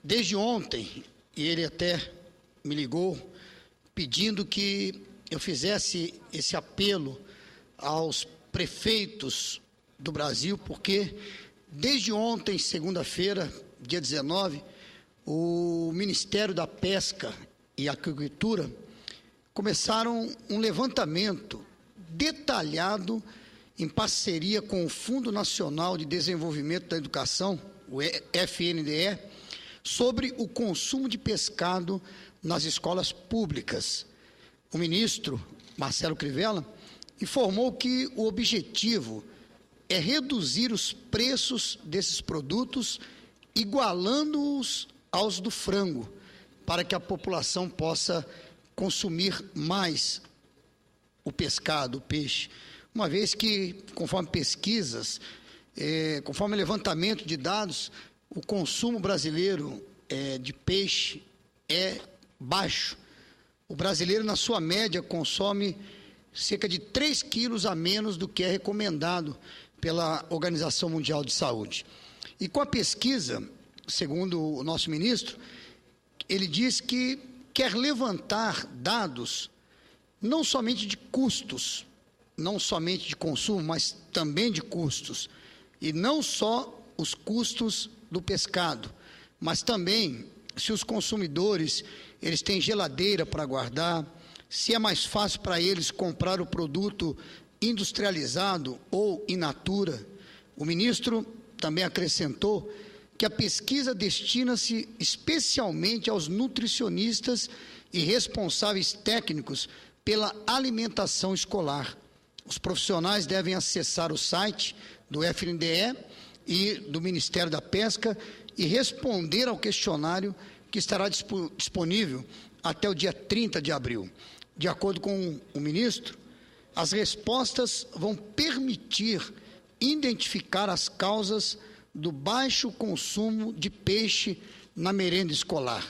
Desde ontem, e ele até me ligou pedindo que eu fizesse esse apelo aos prefeitos do Brasil, porque desde ontem, segunda-feira, dia 19, o Ministério da Pesca e Aquicultura começaram um levantamento detalhado em parceria com o Fundo Nacional de Desenvolvimento da Educação, o FNDE, sobre o consumo de pescado nas escolas públicas. O ministro Marcelo Crivella informou que o objetivo é reduzir os preços desses produtos, igualando-os aos do frango, para que a população possa consumir mais o pescado, o peixe, uma vez que, conforme pesquisas, conforme levantamento de dados, o consumo brasileiro de peixe é baixo. O brasileiro, na sua média, consome cerca de 3 quilos a menos do que é recomendado pela Organização Mundial de Saúde. E com a pesquisa, segundo o nosso ministro, ele diz que quer levantar dados não somente de custos, não somente de consumo, mas também de custos. E não só os custos do pescado, mas também se os consumidores eles têm geladeira para guardar, se é mais fácil para eles comprar o produto industrializado ou in natura. O ministro também acrescentou que a pesquisa destina-se especialmente aos nutricionistas e responsáveis técnicos pela alimentação escolar. Os profissionais devem acessar o site do FNDE e do Ministério da Pesca e responder ao questionário que estará disponível até o dia 30 de abril. De acordo com o ministro, as respostas vão permitir identificar as causas do baixo consumo de peixe na merenda escolar.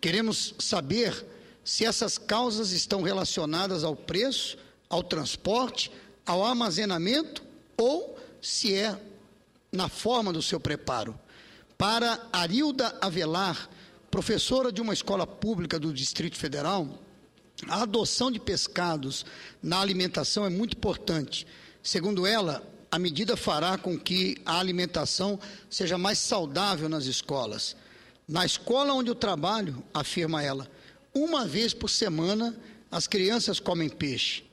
Queremos saber se essas causas estão relacionadas ao preço, ao transporte, ao armazenamento ou se é na forma do seu preparo. Para Arilda Avelar, professora de uma escola pública do Distrito Federal, a adoção de pescados na alimentação é muito importante. Segundo ela, a medida fará com que a alimentação seja mais saudável nas escolas. Na escola onde eu trabalho, afirma ela, uma vez por semana as crianças comem peixe.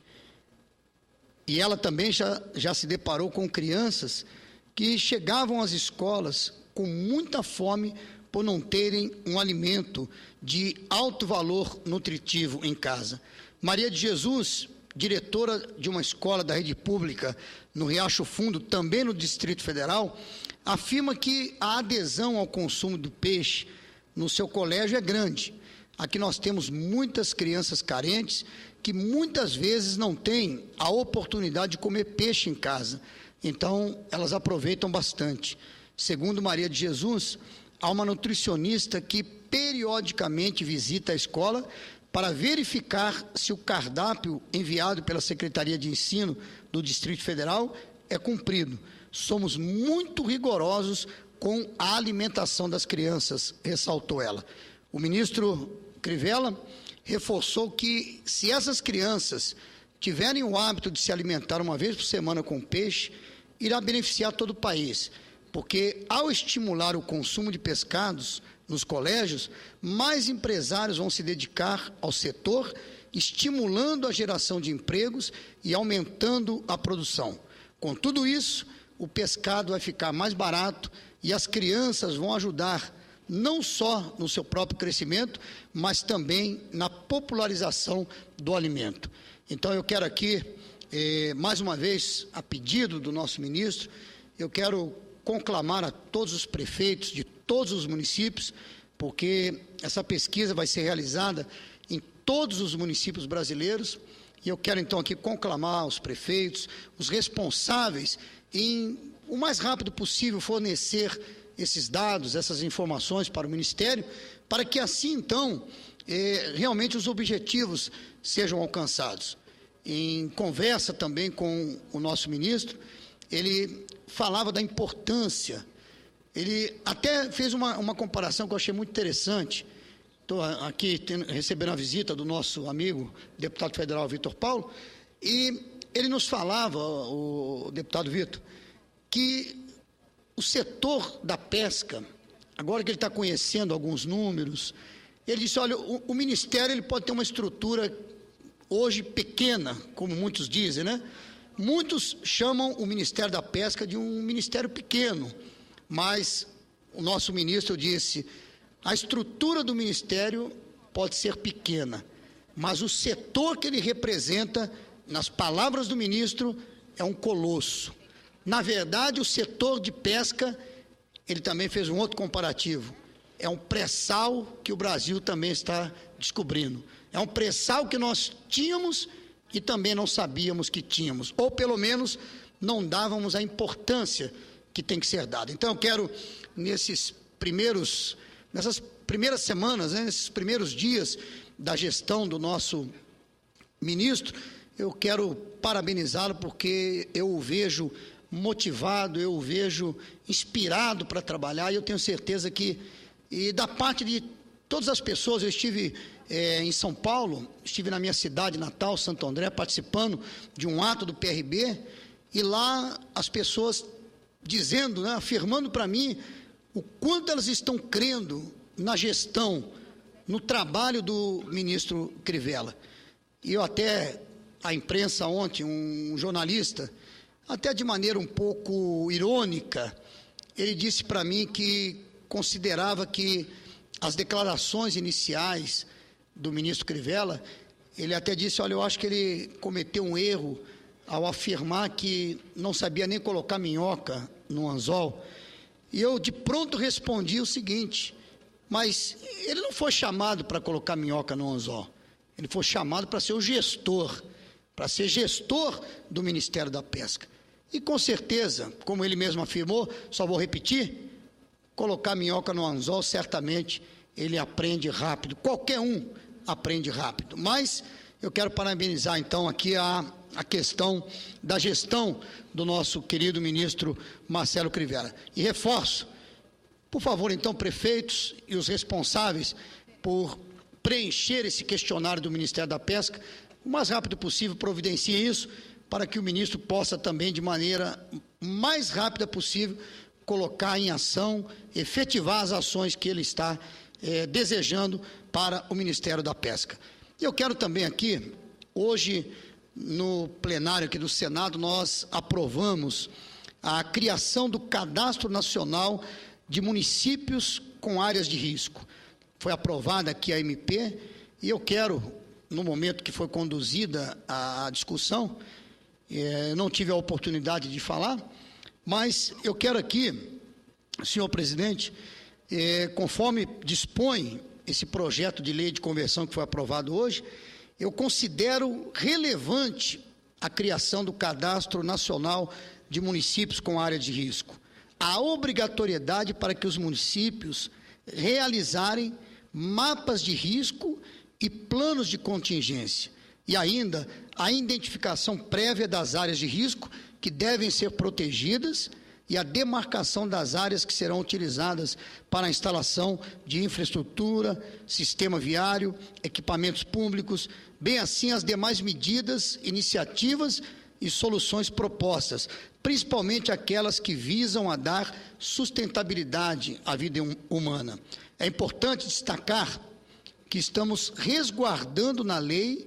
E ela também já se deparou com crianças que chegavam às escolas com muita fome por não terem um alimento de alto valor nutritivo em casa. Maria de Jesus, diretora de uma escola da rede pública no Riacho Fundo, também no Distrito Federal, afirma que a adesão ao consumo do peixe no seu colégio é grande. Aqui nós temos muitas crianças carentes que muitas vezes não têm a oportunidade de comer peixe em casa. Então, elas aproveitam bastante. Segundo Maria de Jesus, há uma nutricionista que periodicamente visita a escola para verificar se o cardápio enviado pela Secretaria de Ensino do Distrito Federal é cumprido. Somos muito rigorosos com a alimentação das crianças, ressaltou ela. O ministro Crivella reforçou que, se essas crianças tiverem o hábito de se alimentar uma vez por semana com peixe, irá beneficiar todo o país, porque ao estimular o consumo de pescados nos colégios, mais empresários vão se dedicar ao setor, estimulando a geração de empregos e aumentando a produção. Com tudo isso, o pescado vai ficar mais barato e as crianças vão ajudar não só no seu próprio crescimento, mas também na popularização do alimento. Então, eu quero aqui, mais uma vez, a pedido do nosso ministro, eu quero conclamar a todos os prefeitos de todos os municípios, porque essa pesquisa vai ser realizada em todos os municípios brasileiros, e eu quero então aqui conclamar os prefeitos, os responsáveis, em o mais rápido possível fornecer esses dados, essas informações para o Ministério, para que assim então realmente os objetivos sejam alcançados. Em conversa também com o nosso ministro, ele falava da importância ele até fez uma comparação que eu achei muito interessante. Estou aqui recebendo a visita do nosso amigo, deputado federal Vitor Paulo, e ele nos falava, o deputado Vitor, que o setor da pesca, agora que ele está conhecendo alguns números, ele disse, olha, o Ministério ele pode ter uma estrutura hoje pequena, como muitos dizem, né? Muitos chamam o Ministério da Pesca de um ministério pequeno, mas o nosso ministro disse, a estrutura do Ministério pode ser pequena, mas o setor que ele representa, nas palavras do ministro, é um colosso. Na verdade, o setor de pesca, ele também fez um outro comparativo, é um pré-sal que o Brasil também está descobrindo. É um pré-sal que nós tínhamos e também não sabíamos que tínhamos, ou pelo menos não dávamos a importância que tem que ser dada. Então, eu quero, nessas primeiras semanas, né, nesses primeiros dias da gestão do nosso ministro, eu quero parabenizá-lo porque eu o vejo motivado, eu o vejo inspirado para trabalhar, e eu tenho certeza que, e da parte de todas as pessoas, eu estive em São Paulo, estive na minha cidade natal, Santo André, participando de um ato do PRB, e lá as pessoas dizendo, né, afirmando para mim o quanto elas estão crendo na gestão, no trabalho do ministro Crivella. E eu até, a imprensa ontem, um jornalista, até de maneira um pouco irônica, ele disse para mim que considerava que as declarações iniciais do ministro Crivella, ele até disse, olha, eu acho que ele cometeu um erro ao afirmar que não sabia nem colocar minhoca no anzol. E eu de pronto respondi o seguinte, mas ele não foi chamado para colocar minhoca no anzol, ele foi chamado para ser o gestor, para ser gestor do Ministério da Pesca. E com certeza, como ele mesmo afirmou, só vou repetir, colocar minhoca no anzol, certamente ele aprende rápido, qualquer um aprende rápido. Mas eu quero parabenizar então aqui a questão da gestão do nosso querido ministro Marcelo Crivella. E reforço, por favor, então, prefeitos e os responsáveis por preencher esse questionário do Ministério da Pesca, o mais rápido possível, providenciem isso, para que o ministro possa também, de maneira mais rápida possível, colocar em ação, efetivar as ações que ele está desejando para o Ministério da Pesca. Eu quero também aqui, hoje, no plenário aqui do Senado, nós aprovamos a criação do Cadastro Nacional de Municípios com Áreas de Risco. Foi aprovada aqui a MP, e eu quero, no momento que foi conduzida a discussão, eu não tive a oportunidade de falar, mas eu quero aqui, senhor presidente, conforme dispõe esse projeto de lei de conversão que foi aprovado hoje, eu considero relevante a criação do Cadastro Nacional de Municípios com Área de Risco. A obrigatoriedade para que os municípios realizarem mapas de risco e planos de contingência. E ainda a identificação prévia das áreas de risco que devem ser protegidas e a demarcação das áreas que serão utilizadas para a instalação de infraestrutura, sistema viário, equipamentos públicos, bem assim as demais medidas, iniciativas e soluções propostas, principalmente aquelas que visam a dar sustentabilidade à vida humana. É importante destacar que estamos resguardando na lei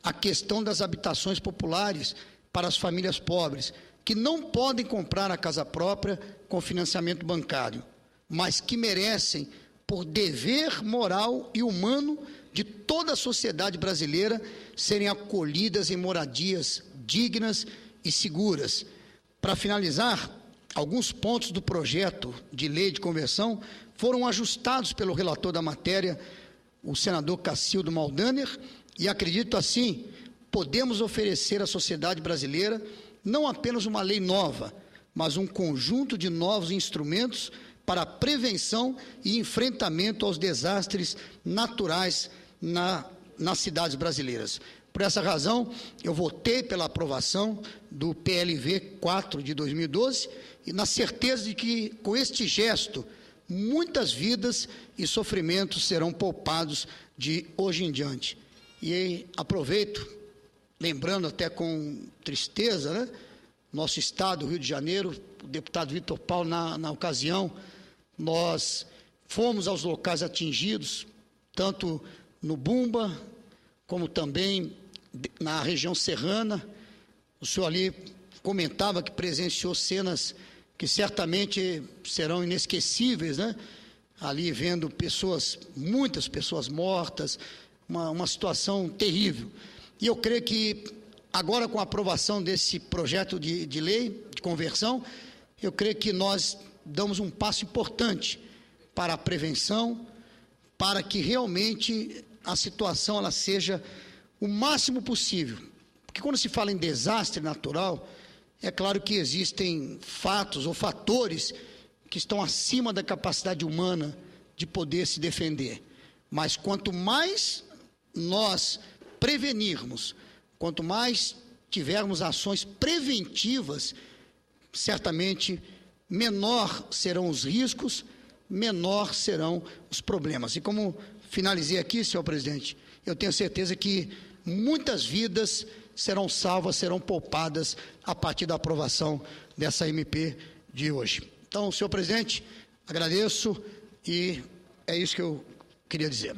a questão das habitações populares para as famílias pobres, que não podem comprar a casa própria com financiamento bancário, mas que merecem, por dever moral e humano de toda a sociedade brasileira, serem acolhidas em moradias dignas e seguras. Para finalizar, alguns pontos do projeto de lei de conversão foram ajustados pelo relator da matéria, o senador Cacildo Maldaner, e acredito assim, podemos oferecer à sociedade brasileira não apenas uma lei nova, mas um conjunto de novos instrumentos para a prevenção e enfrentamento aos desastres naturais nas cidades brasileiras. Por essa razão, eu votei pela aprovação do PLV 4 de 2012 e na certeza de que, com este gesto, muitas vidas e sofrimentos serão poupados de hoje em diante. E aproveito, lembrando até com tristeza, né, nosso estado, Rio de Janeiro, o deputado Vitor Paulo, na ocasião, nós fomos aos locais atingidos, tanto no Bumba, como também na região serrana. O senhor ali comentava que presenciou cenas que certamente serão inesquecíveis, né? Ali vendo pessoas, muitas pessoas mortas, uma situação terrível. E eu creio que agora, com a aprovação desse projeto de lei de conversão, eu creio que nós damos um passo importante para a prevenção, para que realmente a situação ela seja o máximo possível. Porque quando se fala em desastre natural, é claro que existem fatos ou fatores que estão acima da capacidade humana de poder se defender. Mas quanto mais nós prevenirmos, quanto mais tivermos ações preventivas, certamente menor serão os riscos, menor serão os problemas. E como finalizei aqui, senhor presidente, eu tenho certeza que muitas vidas serão salvas, serão poupadas a partir da aprovação dessa MP de hoje. Então, senhor presidente, agradeço e é isso que eu queria dizer.